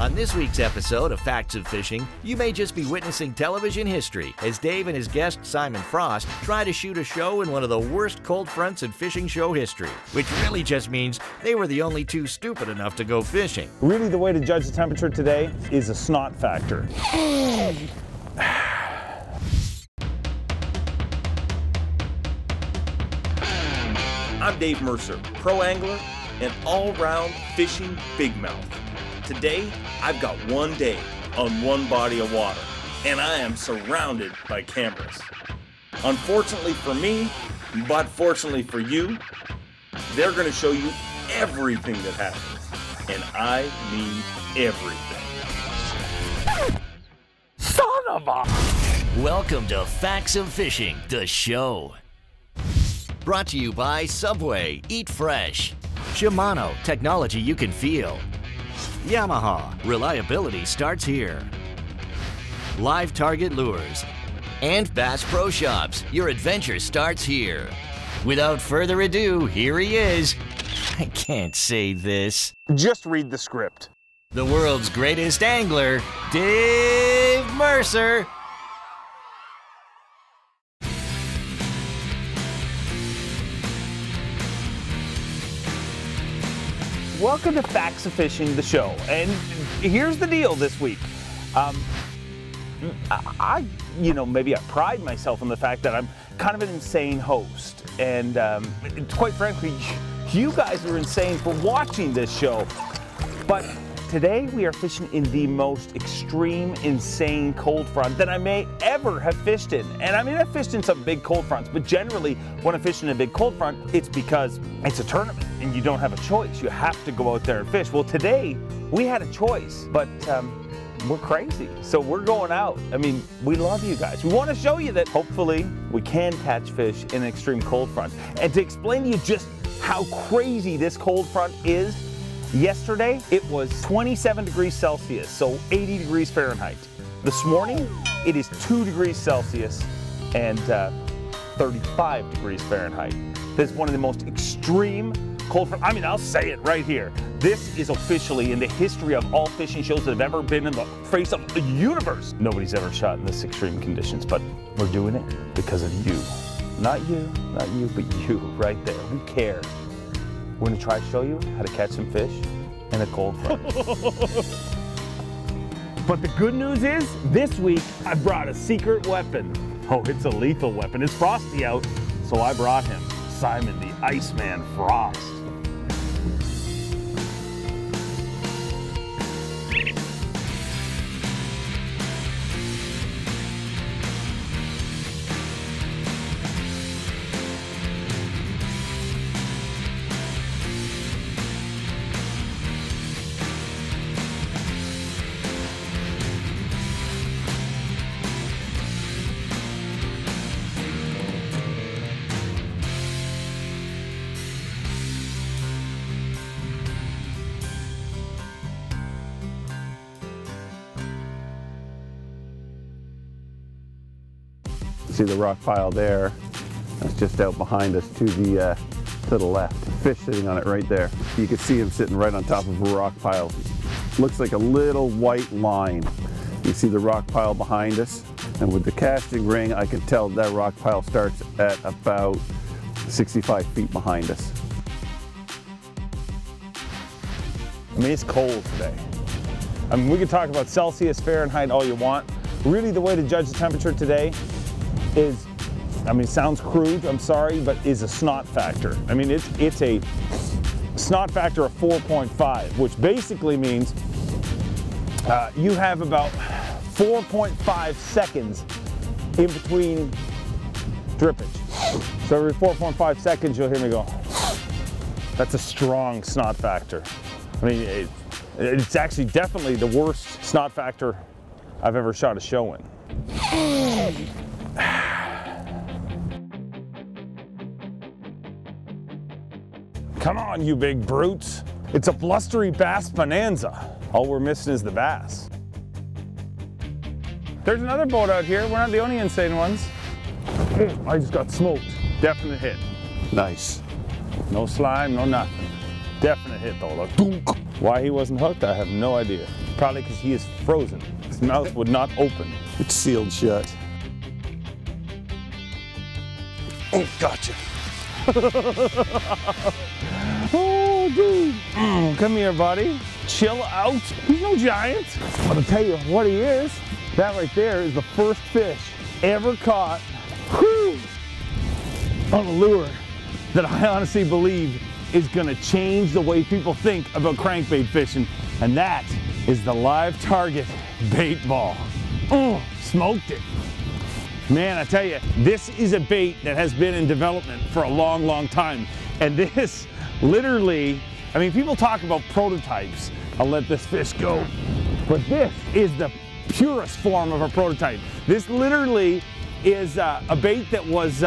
On this week's episode of Facts of Fishing, you may just be witnessing television history as Dave and his guest Simon Frost try to shoot a show in one of the worst cold fronts in fishing show history, which really just means they were the only two stupid enough to go fishing. Really, the way to judge the temperature today is a snot factor. I'm Dave Mercer, pro angler and all-round fishing big mouth. Today, I've got one day on one body of water, and I am surrounded by cameras. Unfortunately for me, but fortunately for you, they're going to show you everything that happens, and I mean everything. Son of a... Welcome to Facts of Fishing, the show. Brought to you by Subway, Eat Fresh. Shimano, technology you can feel. Yamaha, reliability starts here. Live Target Lures. And Bass Pro Shops, your adventure starts here. Without further ado, here he is. I can't say this. Just read the script. The world's greatest angler, Dave Mercer. Welcome to Facts of Fishing, the show. And here's the deal this week. Maybe I pride myself on the fact that I'm kind of an insane host. And quite frankly, you guys are insane for watching this show. But today we are fishing in the most extreme, insane cold front that I may ever have fished in. And I mean, I've fished in some big cold fronts, but generally when I'm fishing in a big cold front, it's because it's a tournament and you don't have a choice. You have to go out there and fish. Well, today we had a choice, but we're crazy. So we're going out. I mean, we love you guys. We want to show you that hopefully we can catch fish in an extreme cold front. And to explain to you just how crazy this cold front is, yesterday, it was 27 degrees Celsius, so 80 degrees Fahrenheit. This morning, it is 2 degrees Celsius and 35 degrees Fahrenheit. This is one of the most extreme cold front. I mean, I'll say it right here. This is officially in the history of all fishing shows that have ever been in the face of the universe. Nobody's ever shot in this extreme conditions, but we're doing it because of you. Not you, but you right there. We care. We're going to try to show you how to catch some fish in a cold front. But the good news is, this week I brought a secret weapon. Oh, it's a lethal weapon. It's frosty out, so I brought him, Simon the Iceman Frost. See the rock pile there? That's just out behind us to the left. Fish sitting on it right there. You can see him sitting right on top of a rock pile. Looks like a little white line. You see the rock pile behind us, and with the casting ring, I can tell that rock pile starts at about 65 feet behind us. I mean, it's cold today. I mean, we can talk about Celsius, Fahrenheit, all you want. Really, the way to judge the temperature today is, I mean, it sounds crude, I'm sorry, but is a snot factor. I mean, it's a snot factor of 4.5, which basically means you have about 4.5 seconds in between drippage. So every 4.5 seconds, you'll hear me go. That's a strong snot factor. I mean, it's actually definitely the worst snot factor I've ever shot a show in. Come on, you big brutes. It's a blustery bass bonanza. All we're missing is the bass. There's another boat out here. We're not the only insane ones. I just got smoked. Definite hit. Nice. No slime, no nothing. Definite hit though. Like, dunk. Why he wasn't hooked, I have no idea. Probably because he is frozen. His mouth would not open. It's sealed shut. Oh, gotcha. Oh, dude. Come here, buddy. Chill out. He's no giant. But I'll tell you what he is. That right there is the first fish ever caught on a lure that I honestly believe is gonna change the way people think about crankbait fishing, and that is the live target bait ball. Oh, smoked it. Man, I tell you, this is a bait that has been in development for a long, long time. And this literally, I mean, people talk about prototypes. I'll let this fish go. But this is the purest form of a prototype. This literally is a bait that was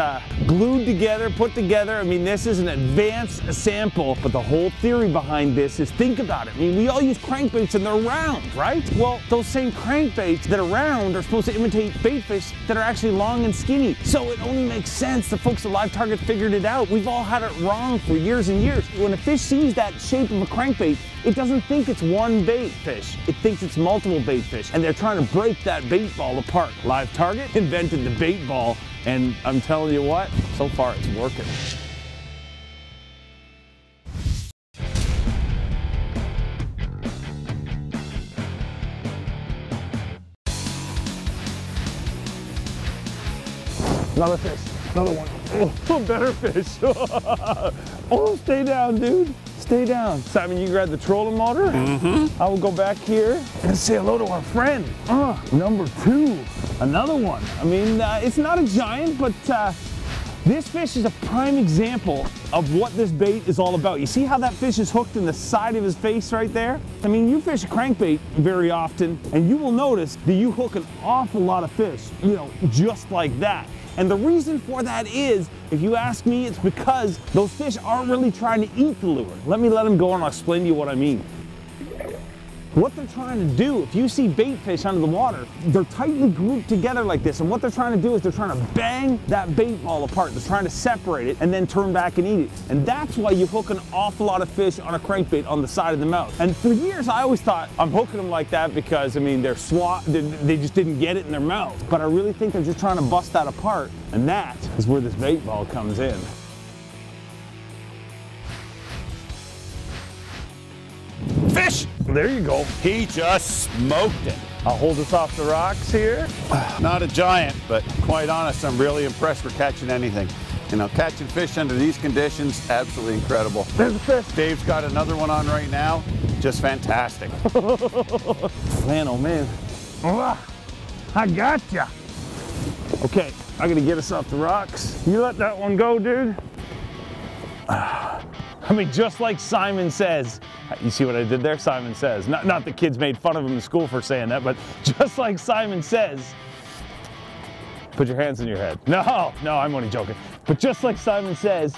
glued together, put together. I mean, this is an advanced sample, but the whole theory behind this is, think about it. I mean, we all use crankbaits and they're round, right? Well, those same crankbaits that are round are supposed to imitate bait fish that are actually long and skinny. So it only makes sense the folks at Live Target figured it out. We've all had it wrong for years and years. When a fish sees that shape of a crankbait, it doesn't think it's one bait fish. It thinks it's multiple bait fish, and they're trying to break that bait ball apart. Live Target invented the bait ball, and I'm telling you what, so far it's working. Another fish, another one. Oh, better fish. Oh, stay down, dude. Stay down. Simon, you grab the trolling motor. I will go back here and say hello to our friend. Number 2, another one. I mean, it's not a giant, but this fish is a prime example of what this bait is all about. You see how that fish is hooked in the side of his face right there? I mean, you fish a crankbait very often, and you will notice that you hook an awful lot of fish, you know, just like that. And the reason for that is, if you ask me, it's because those fish aren't really trying to eat the lure. Let them go and I'll explain to you what I mean. What they're trying to do, if you see bait fish under the water, they're tightly grouped together like this, and what they're trying to do is they're trying to bang that bait ball apart. They're trying to separate it and then turn back and eat it. And that's why you hook an awful lot of fish on a crankbait on the side of the mouth. And for years I always thought I'm hooking them like that because, I mean, they just didn't get it in their mouth. But I really think they're just trying to bust that apart, and that is where this bait ball comes in. Fish! There you go. He just smoked it. I'll hold us off the rocks here. Not a giant, but quite honest, I'm really impressed with catching anything. You know, catching fish under these conditions, absolutely incredible. There's a fish. Dave's got another one on right now. Just fantastic. Man, oh man. I gotcha. Okay, I gotta get us off the rocks. You let that one go, dude. I mean, just like Simon says, you see what I did there? Simon says, not the kids made fun of him in school for saying that, but just like Simon says, put your hands in your head. No, I'm only joking. But just like Simon says,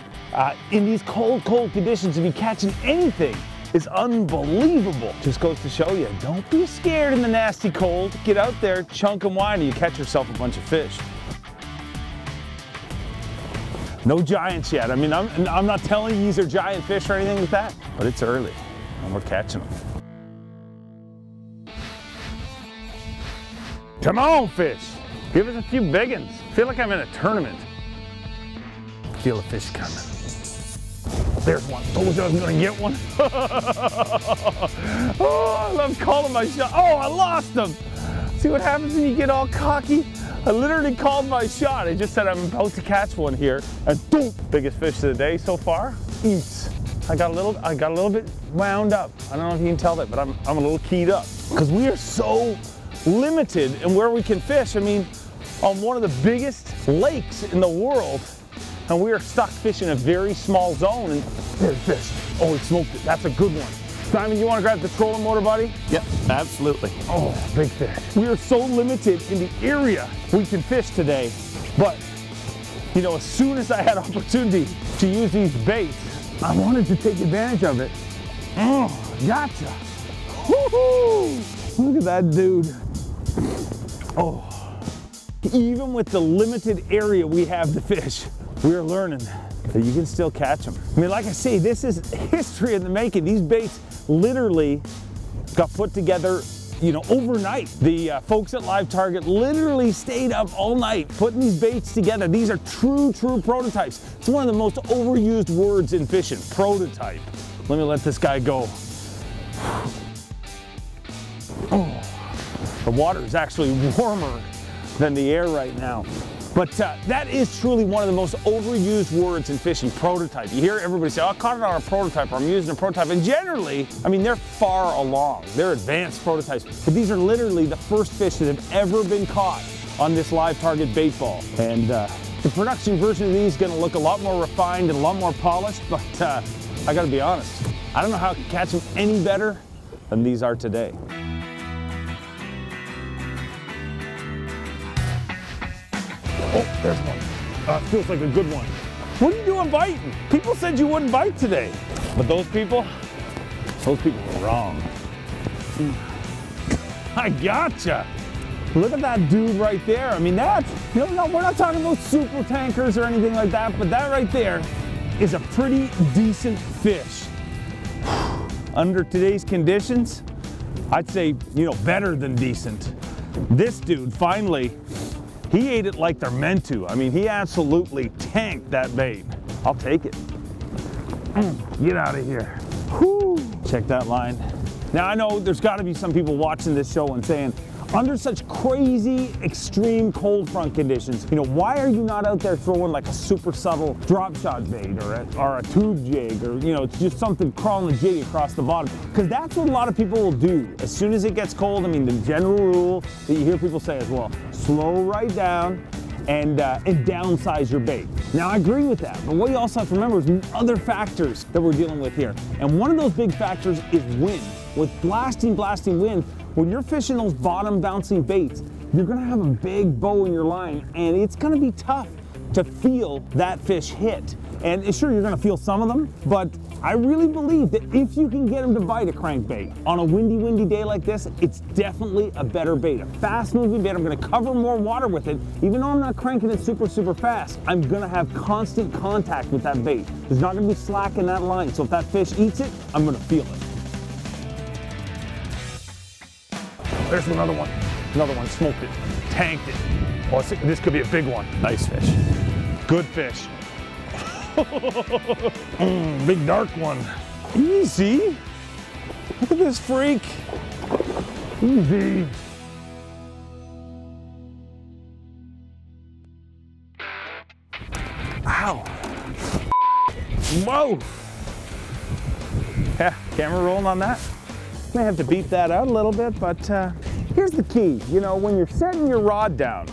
in these cold conditions, if you're catching anything, it's unbelievable. Just goes to show you, don't be scared in the nasty cold. Get out there, chunk and wine, and you catch yourself a bunch of fish. No giants yet. I mean, I'm not telling you these are giant fish or anything like that, but it's early and we're catching them. Come on, fish. Give us a few big ones. Feel like I'm in a tournament. Feel the fish coming. There's one. Told you I was gonna get one. Oh, I love calling my shot. Oh, I lost him. See what happens when you get all cocky? I literally called my shot. I just said I'm about to catch one here, and boom, biggest fish of the day so far. Eats. I got a little bit wound up. I don't know if you can tell that, but I'm a little keyed up because we are so limited in where we can fish. I mean, on one of the biggest lakes in the world, and we are stuck fishing a very small zone. And there's fish. Oh, he smoked it. That's a good one. Simon, you want to grab the trolling motor, buddy? Yep, absolutely. Oh, big fish. We are so limited in the area we can fish today. But, you know, as soon as I had opportunity to use these baits, I wanted to take advantage of it. Oh, gotcha. Woohoo! Look at that dude. Oh. Even with the limited area we have to fish, we are learning to that you can still catch them. I mean, like I say, this is history in the making. These baits literally got put together, you know, overnight. The folks at Live Target literally stayed up all night putting these baits together. These are true prototypes. It's one of the most overused words in fishing, prototype. Let me let this guy go. Oh, the water is actually warmer than the air right now. But that is truly one of the most overused words in fishing, prototype. You hear everybody say, oh, I caught it on a prototype, or I'm using a prototype. And generally, I mean, they're far along. They're advanced prototypes. But these are literally the first fish that have ever been caught on this Live Target bait ball. And the production version of these is gonna look a lot more refined and a lot more polished, but I gotta be honest, I don't know how I can catch them any better than these are today. Oh, there's one. Feels like a good one. What are you doing biting? People said you wouldn't bite today. But those people were wrong. I gotcha. Look at that dude right there. I mean, that's, you know, we're not talking about super tankers or anything like that, but that right there is a pretty decent fish. Under today's conditions, I'd say, you know, better than decent. This dude finally, he ate it like they're meant to. I mean, he absolutely tanked that bait. I'll take it. Get out of here. Whew. Check that line. Now, I know there's got to be some people watching this show and saying, under such crazy, extreme cold front conditions, you know, why are you not out there throwing like a super subtle drop shot bait or a tube jig, or, you know, it's just something crawling a jig across the bottom? Because that's what a lot of people will do. As soon as it gets cold, I mean, the general rule that you hear people say is, well, slow right down and downsize your bait. Now, I agree with that, but what you also have to remember is other factors that we're dealing with here. And one of those big factors is wind. With blasting wind, when you're fishing those bottom bouncing baits, you're gonna have a big bow in your line, and it's gonna be tough to feel that fish hit. And sure, you're gonna feel some of them, but I really believe that if you can get them to bite a crankbait on a windy day like this, it's definitely a better bait, a fast moving bait. I'm gonna cover more water with it. Even though I'm not cranking it super fast, I'm gonna have constant contact with that bait. There's not gonna be slack in that line. So if that fish eats it, I'm gonna feel it. There's another one. Another one, smoked it, tanked it. Oh, this could be a big one. Nice fish. Good fish. Big dark one. Easy. Look at this freak. Easy. Ow. Whoa. Yeah, camera rolling on that. May have to beat that out a little bit, but here's the key. You know, when you're setting your rod down,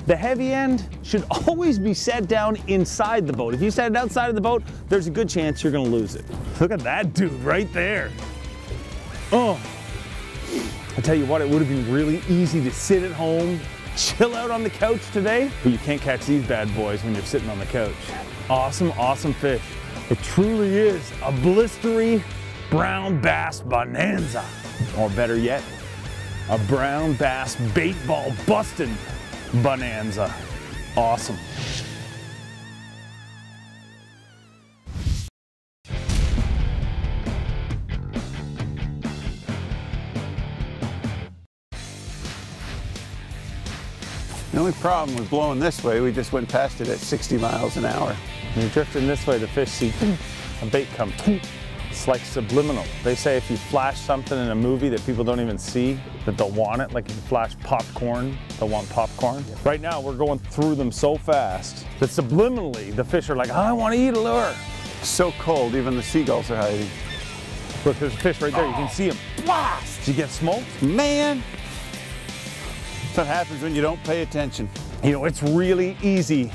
the heavy end should always be set down inside the boat. If you set it outside of the boat, there's a good chance you're gonna lose it. Look at that dude right there. Oh, I tell you what, it would have been really easy to sit at home, chill out on the couch today, but you can't catch these bad boys when you're sitting on the couch. Awesome, awesome fish. It truly is a blistery brown bass bonanza. Or better yet, a brown bass bait ball busting bonanza. Awesome. The only problem with blowing this way, we just went past it at 60 miles an hour. When you're drifting this way, the fish see a bait come. It's like subliminal. They say if you flash something in a movie that people don't even see, that they'll want it. Like if you flash popcorn, they'll want popcorn. Right now, we're going through them so fast that subliminally, the fish are like, oh, I want to eat a lure. So cold, even the seagulls are hiding. Look, there's a fish right there. You can see him. Blast! Did you get smoked? Man! That's what happens when you don't pay attention. You know, it's really easy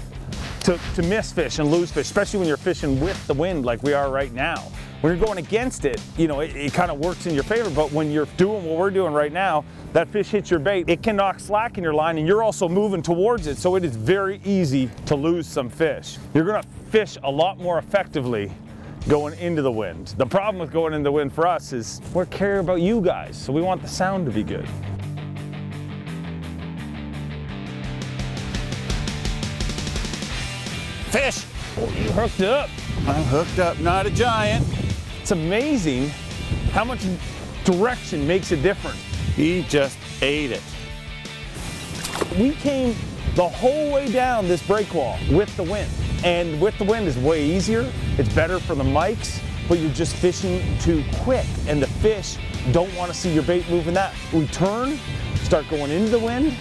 to miss fish and lose fish, especially when you're fishing with the wind like we are right now. When you're going against it, you know, it kind of works in your favor, but when you're doing what we're doing right now, that fish hits your bait, it can knock slack in your line, and you're also moving towards it, so it is very easy to lose some fish. You're gonna fish a lot more effectively going into the wind. The problem with going into the wind for us is we're caring about you guys, so we want the sound to be good. Fish! Oh, you hooked up. I'm hooked up, not a giant. It's amazing how much direction makes a difference. He just ate it. We came the whole way down this break wall with the wind. And with the wind is way easier. It's better for the mics, but you're just fishing too quick. And the fish don't want to see your bait moving that. We turn, start going into the wind.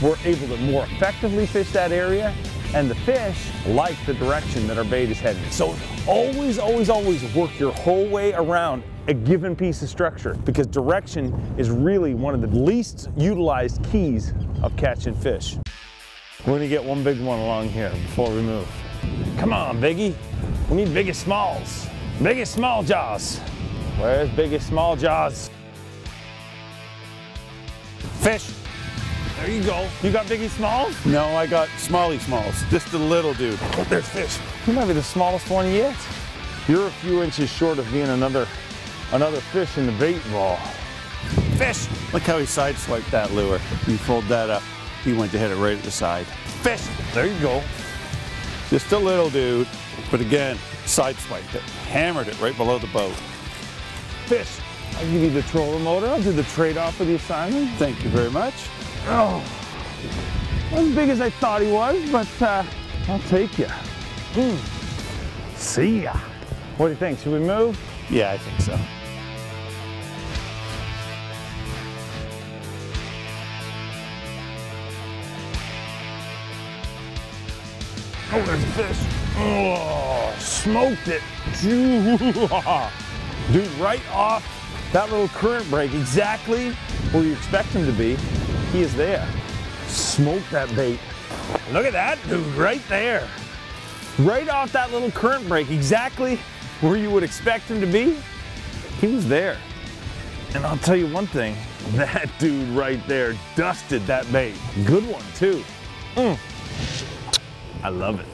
We're able to more effectively fish that area. And the fish like the direction that our bait is headed. So always, always, always work your whole way around a given piece of structure, because direction is really one of the least utilized keys of catching fish. We're gonna get one big one along here before we move. Come on, Biggie. We need biggest smalls. Biggest small jaws. Where's biggest small jaws? Fish. There you go. You got biggie smalls? No, I got smally smalls. Just a little dude. Oh, there's fish. You might be the smallest one yet. You're a few inches short of being another fish in the bait ball. Fish! Look how he sideswiped that lure. You fold that up, he went to hit it right at the side. Fish! There you go. Just a little dude, but again, sideswiped it. Hammered it right below the boat. Fish! I'll give you the trolling motor. I'll do the trade-off for the assignment. Thank you very much. Oh, not as big as I thought he was, but I'll take you. See ya. What do you think? Should we move? Yeah, I think so. Oh, there's a fish. Oh, smoked it. Dude, right off that little current break, exactly where you expect him to be, he is there. Smoked that bait. Look at that dude right there. Right off that little current break, exactly where you would expect him to be, he was there. And I'll tell you one thing, that dude right there dusted that bait. Good one too. I love it.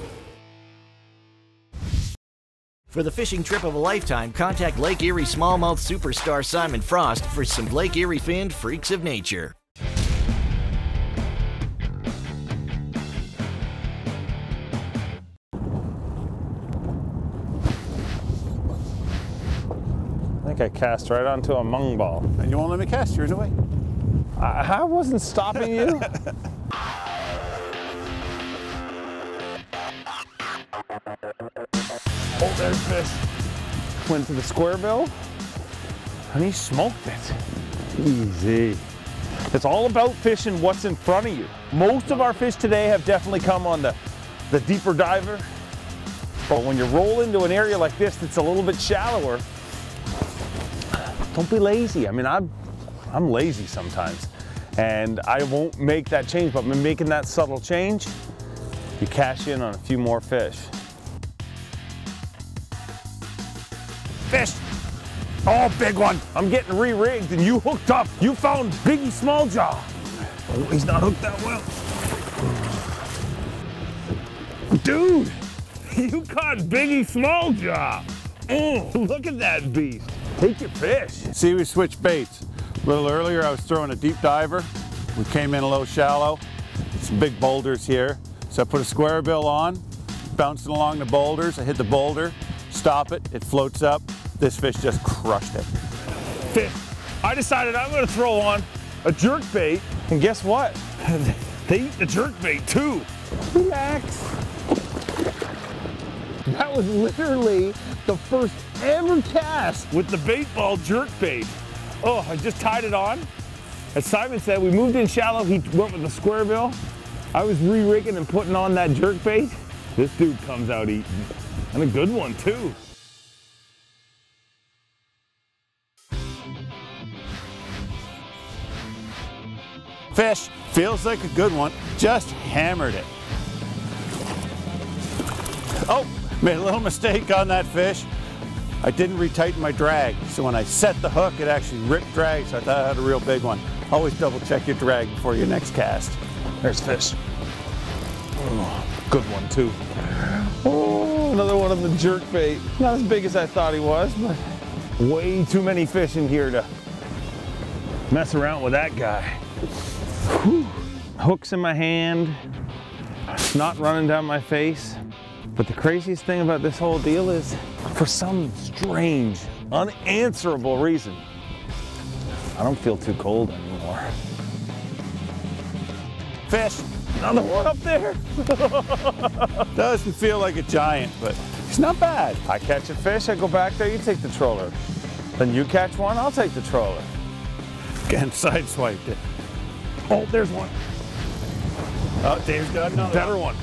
For the fishing trip of a lifetime, contact Lake Erie Smallmouth superstar Simon Frost for some Lake Erie finned freaks of nature. I think I cast right onto a mung ball. And you won't let me cast yours away. I wasn't stopping you. Oh, there's fish. Went to the square bill, and he smoked it. Easy. It's all about fishing what's in front of you. Most of our fish today have definitely come on the deeper diver. But when you roll into an area like this that's a little bit shallower, don't be lazy. I mean, I'm lazy sometimes, and I won't make that change, but by making that subtle change, you cash in on a few more fish. Fish! Oh, big one! I'm getting re-rigged and you hooked up. You found Biggie Small Jaw. Oh, he's not hooked that well. Dude, you caught Biggie Small Jaw. Oh, look at that beast. Take your fish. See, we switched baits. A little earlier, I was throwing a deep diver. We came in a little shallow. Some big boulders here. So I put a square bill on, bouncing along the boulders. I hit the boulder, stop it, it floats up. This fish just crushed it. Fish. I decided I'm gonna throw on a jerk bait, and guess what? They eat the jerk bait too. Relax. That was literally the first ever cast with the bait ball jerk bait. Oh, I just tied it on. As Simon said, we moved in shallow. He went with the square bill. I was re-rigging and putting on that jerk bait. This dude comes out eating. And a good one too. Fish, feels like a good one, just hammered it. Oh, made a little mistake on that fish. I didn't retighten my drag, so when I set the hook, it actually ripped drag, so I thought I had a real big one. Always double check your drag before your next cast. There's fish. Oh, good one too. Oh, another one of the jerk bait. Not as big as I thought he was, but way too many fish in here to mess around with that guy. Whew. Hooks in my hand, snot running down my face. But the craziest thing about this whole deal is, for some strange, unanswerable reason, I don't feel too cold anymore. Fish! Another one up there! Doesn't feel like a giant, but it's not bad. I catch a fish, I go back there, you take the trawler. Then you catch one, I'll take the trawler. Again, sideswiped it. Oh, there's one. Oh, Dave's got another Better one.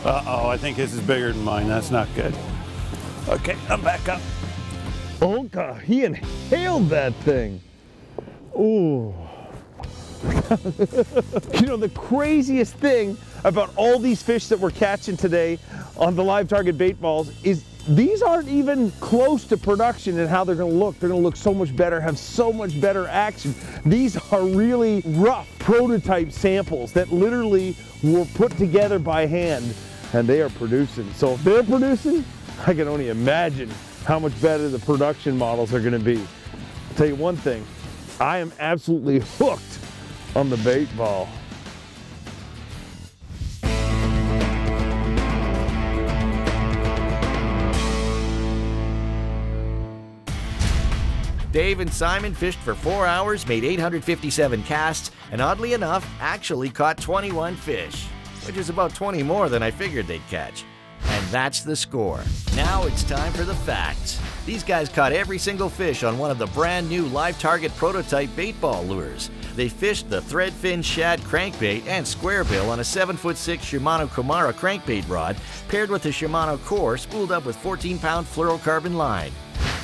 Uh-oh, I think his is bigger than mine. That's not good. Okay, I'm back up. Oh God, he inhaled that thing. Ooh. You know, the craziest thing about all these fish that we're catching today on the live target bait balls is these aren't even close to production in how they're going to look. They're going to look so much better, have so much better action. These are really rough prototype samples that literally were put together by hand, and they are producing. So if they're producing, I can only imagine how much better the production models are going to be. I'll tell you one thing, I am absolutely hooked on the bait ball. Dave and Simon fished for 4 hours, made 857 casts, and oddly enough, actually caught 21 fish, which is about 20 more than I figured they'd catch. And that's the score. Now it's time for the facts. These guys caught every single fish on one of the brand new live target prototype bait ball lures. They fished the threadfin shad crankbait and square bill on a 7'6" Shimano Kumara crankbait rod paired with a Shimano core spooled up with 14-pound fluorocarbon line.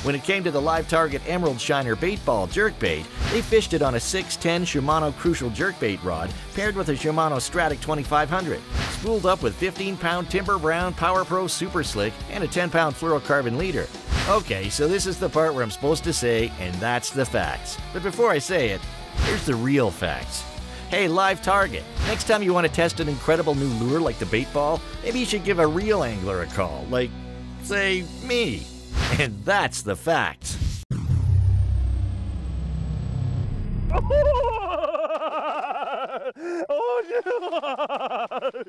When it came to the live target Emerald Shiner bait ball jerkbait, they fished it on a 6'10" Shimano Crucial jerkbait rod paired with a Shimano Stratic 2500, spooled up with 15-pound Timber Brown Power Pro Super Slick and a 10-pound fluorocarbon leader. Okay, so this is the part where I'm supposed to say, and that's the facts. But before I say it, here's the real facts. Hey, live target, next time you want to test an incredible new lure like the bait ball, maybe you should give a real angler a call, like, say, me. And that's the facts. Oh, no.